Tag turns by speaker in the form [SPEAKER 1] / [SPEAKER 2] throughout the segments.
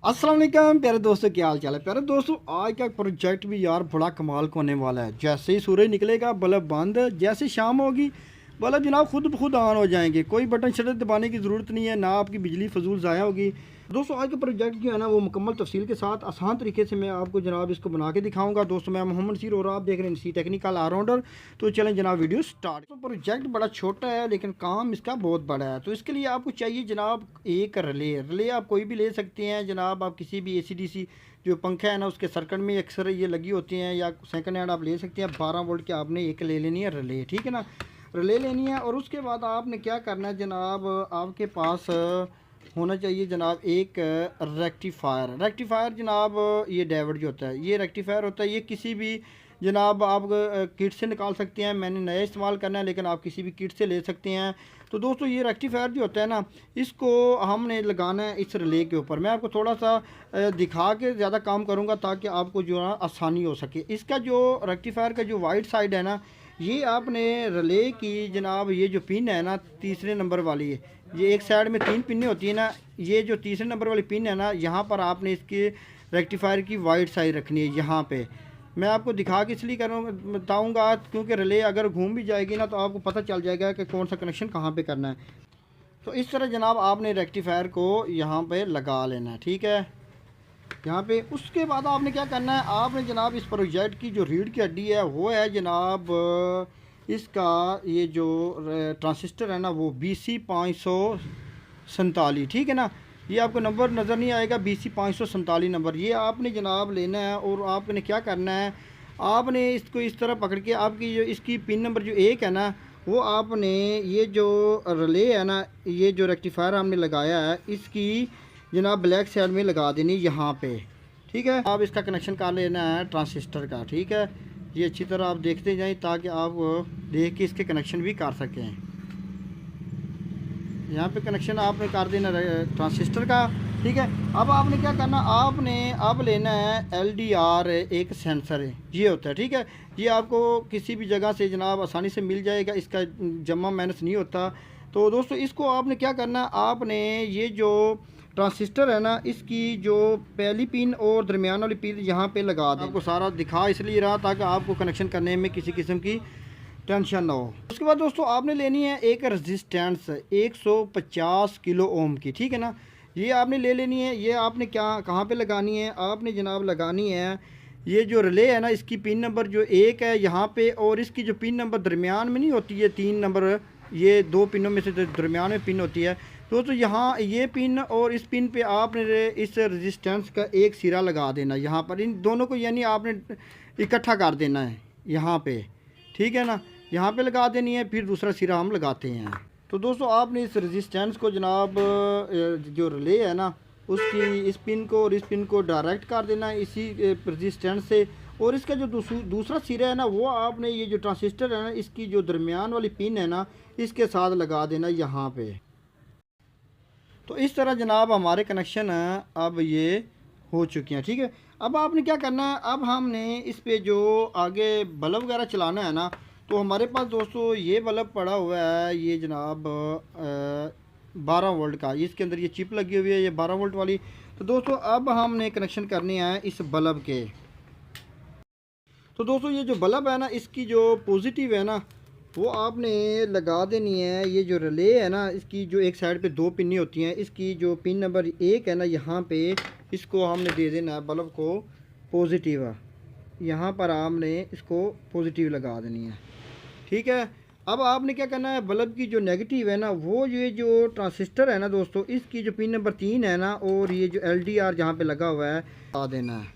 [SPEAKER 1] अस्सलाम वालेकुम प्यारे दोस्तों, क्या हाल चाल है। प्यारे दोस्तों, आज का प्रोजेक्ट भी यार बड़ा कमाल का होने वाला है। जैसे ही सूरज निकलेगा बल्ब बंद, जैसे शाम होगी बल्ब जनाब खुद ब खुद ऑन हो जाएंगे। कोई बटन शटन दबाने की ज़रूरत नहीं है, ना आपकी बिजली फजूल ज़ाया होगी। दोस्तों, आज का प्रोजेक्ट जो है ना वो मुकम्मल तफसील के साथ आसान तरीके से मैं आपको जनाब इसको बना के दिखाऊंगा। दोस्तों, मैं मोहम्मद सीर और आप देख रहे हैं सी टेक्निकल ऑलराउंडर। तो चलें जनाब वीडियो स्टार्ट। तो प्रोजेक्ट बड़ा छोटा है लेकिन काम इसका बहुत बड़ा है। तो इसके लिए आपको चाहिए जनाब एक रिले आप कोई भी ले सकते हैं जनाब। आप किसी भी AC/DC जो पंखा है ना उसके सर्किट में अक्सर ये लगी होती हैं, या सेकंड हैंड आप ले सकते हैं। 12 वोल्ट की आपने एक ले लेनी है रिले, ठीक है ना। रिले लेनी है और उसके बाद आपने क्या करना है जनाब, आपके पास होना चाहिए जनाब एक रेक्टिफायर जनाब। ये डायोड जो होता है ये रेक्टिफायर होता है। ये किसी भी जनाब आप किट से निकाल सकते हैं। मैंने नया इस्तेमाल करना है लेकिन आप किसी भी किट से ले सकते हैं। तो दोस्तों, ये रेक्टिफायर जो होता है ना इसको हमने लगाना है इस रिले के ऊपर। मैं आपको थोड़ा सा दिखा के ज़्यादा काम करूँगा ताकि आपको जो है आसानी हो सके। इसका जो रेक्टिफायर का जो वाइट साइड है ना, ये आपने रिले की जनाब ये जो पिन है ना तीसरे नंबर वाली है, ये एक साइड में 3 पिनें होती है ना, ये जो तीसरे नंबर वाली पिन है ना यहाँ पर आपने इसके रेक्टिफायर की वाइट साइड रखनी है यहाँ पे। मैं आपको दिखा के इसलिए बताऊँगा क्योंकि रिले अगर घूम भी जाएगी ना तो आपको पता चल जाएगा कि कौन सा कनेक्शन कहाँ पे करना है। तो इस तरह जनाब आपने रेक्टिफायर को यहाँ पे लगा लेना है, ठीक है, यहाँ पे। उसके बाद आपने क्या करना है, आपने जनाब इस प्रोजेक्ट की जो रीढ़ की हड्डी है वो है जनाब इसका ये जो ट्रांसिस्टर है ना वो BC547, ठीक है ना। ये आपको नंबर नज़र नहीं आएगा, BC547 नंबर। ये आपने जनाब लेना है और आपने क्या करना है, आपने इसको इस तरह पकड़ के आपकी जो इसकी पिन नंबर जो 1 है ना वो आपने ये जो रिले है ना, ये जो रेक्टिफायर हमने लगाया है इसकी जनाब ब्लैक साइड में लगा देनी यहाँ पे, ठीक है। आप इसका कनेक्शन कर लेना है ट्रांसिस्टर का, ठीक है। ये अच्छी तरह आप देखते जाएं ताकि आप देख के इसके कनेक्शन भी कर सकें। यहाँ पे कनेक्शन आपने कर देना ट्रांसिस्टर का, ठीक है। अब आपने क्या करना, आपने अब लेना है LDR एक सेंसर है, ये होता है, ठीक है। ये आपको किसी भी जगह से जनाब आसानी से मिल जाएगा, इसका जमा माइनस नहीं होता। तो दोस्तों, इसको आपने क्या करना, आपने ये जो ट्रांसिस्टर है ना इसकी जो पहली पिन और दरमियान वाली पिन यहाँ पे लगा दें। आपको सारा दिखा इसलिए रहा ताकि आपको कनेक्शन करने में किसी किस्म की टेंशन ना हो। उसके बाद दोस्तों आपने लेनी है एक रेजिस्टेंस 150 किलो ओम की, ठीक है ना। ये आपने ले लेनी है। ये आपने क्या कहाँ पे लगानी है, आपने जनाब लगानी है ये जो रिले है ना इसकी पिन नंबर जो 1 है यहाँ पे, और इसकी जो पिन नंबर दरमियान में नहीं होती है 3 नंबर, ये 2 पिनों में से दरमियान में पिन होती है दोस्तों, यहाँ ये पिन और इस पिन पे आपने इस रेजिस्टेंस का एक सिरा लगा देना यहाँ पर। इन दोनों को यानी आपने इकट्ठा कर देना है यहाँ पे, ठीक है ना। यहाँ पे लगा देनी है, फिर दूसरा सिरा हम लगाते हैं। तो दोस्तों, आपने इस रेजिस्टेंस को जनाब जो रिले है ना उसकी इस पिन को और इस पिन को डायरेक्ट कर देना है इसी रेजिस्टेंस से। और इसका जो दूसरा सिरा है ना वो आपने ये जो ट्रांसिस्टर है ना इसकी जो दरमियान वाली पिन है ना इसके साथ लगा देना यहाँ पे। तो इस तरह जनाब हमारे कनेक्शन अब ये हो चुके हैं, ठीक है। अब आपने क्या करना है, अब हमने इस पे जो आगे बल्ब वगैरह चलाना है ना, तो हमारे पास दोस्तों ये बल्ब पड़ा हुआ है, ये जनाब 12 वोल्ट का। इसके अंदर ये चिप लगी हुई है, ये 12 वोल्ट वाली। तो दोस्तों, अब हमने कनेक्शन करने हैं इस बल्ब के। तो दोस्तों, ये जो बल्ब है ना इसकी जो पॉजिटिव है ना वो आपने लगा देनी है। ये जो रिले है ना इसकी जो एक साइड पे 2 पिनें होती हैं, इसकी जो पिन नंबर 1 है ना यहाँ पे इसको हमने दे देना है बल्ब को पॉजिटिव। यहाँ पर आपने इसको पॉजिटिव लगा देनी है, ठीक है। अब आपने क्या करना है, बल्ब की जो नेगेटिव है ना वो ये जो ट्रांसिस्टर है ना दोस्तों इसकी जो पिन नंबर 3 है ना और ये जो LDR जहाँ पे लगा हुआ है लगा देना है।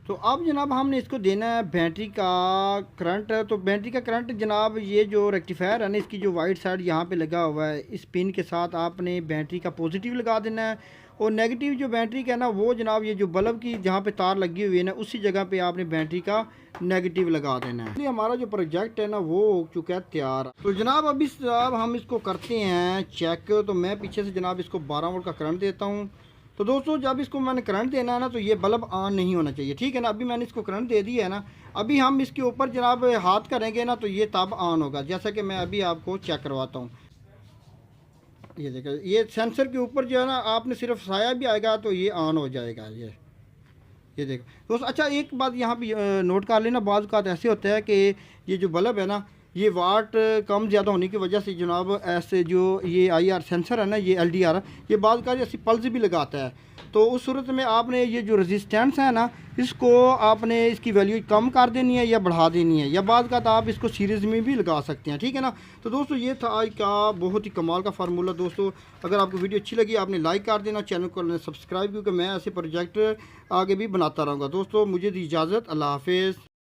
[SPEAKER 1] तो अब जनाब हमने इसको देना है बैटरी का करंट। तो बैटरी का करंट जनाब ये जो रेक्टिफायर है ना इसकी जो वाइट साइड यहाँ पे लगा हुआ है इस पिन के साथ आपने बैटरी का पॉजिटिव लगा देना है, और नेगेटिव जो बैटरी का है ना वो जनाब ये जो बल्ब की जहाँ पे तार लगी हुई है ना उसी जगह पे आपने बैटरी का नेगेटिव लगा देना है। इसलिए हमारा जो प्रोजेक्ट है ना वो हो चुका है तैयार। तो जनाब अभी जनाब हम इसको करते हैं चेक। तो मैं पीछे से जनाब इसको 12 वोल्ट का करंट देता हूँ। तो दोस्तों, जब इसको मैंने करंट देना है ना तो ये बल्ब ऑन नहीं होना चाहिए, ठीक है ना। अभी मैंने इसको करंट दे दिया है ना, अभी हम इसके ऊपर जनाब हाथ करेंगे ना तो ये तब ऑन होगा, जैसा कि मैं अभी आपको चेक करवाता हूँ। ये देखो, ये सेंसर के ऊपर जो है ना, आपने सिर्फ साया भी आएगा तो ये ऑन हो जाएगा। ये देखो दोस्तों। अच्छा एक बात यहाँ पे नोट कर लेना, बाज़ का ऐसे होता है कि ये जो बल्ब है ना, ये वाट कम ज़्यादा होने की वजह से जनाब ऐसे जो ये IR सेंसर है ना, ये LDR, ये बाज़ का जैसे पल्स भी लगाता है। तो उस सूरत में आपने ये जो रेजिस्टेंस है ना, इसको आपने इसकी वैल्यू कम कर देनी है या बढ़ा देनी है, या बाद का तो आप इसको सीरीज़ में भी लगा सकते हैं, ठीक है ना। तो दोस्तों ये था आज का बहुत ही कमाल का फार्मूला। दोस्तों अगर आपको वीडियो अच्छी लगी आपने लाइक कर देना, चैनल को सब्सक्राइब, क्योंकि मैं ऐसे प्रोजेक्ट आगे भी बनाता रहूँगा। दोस्तों मुझे दी इजाज़त, अल्लाह हाफिज़।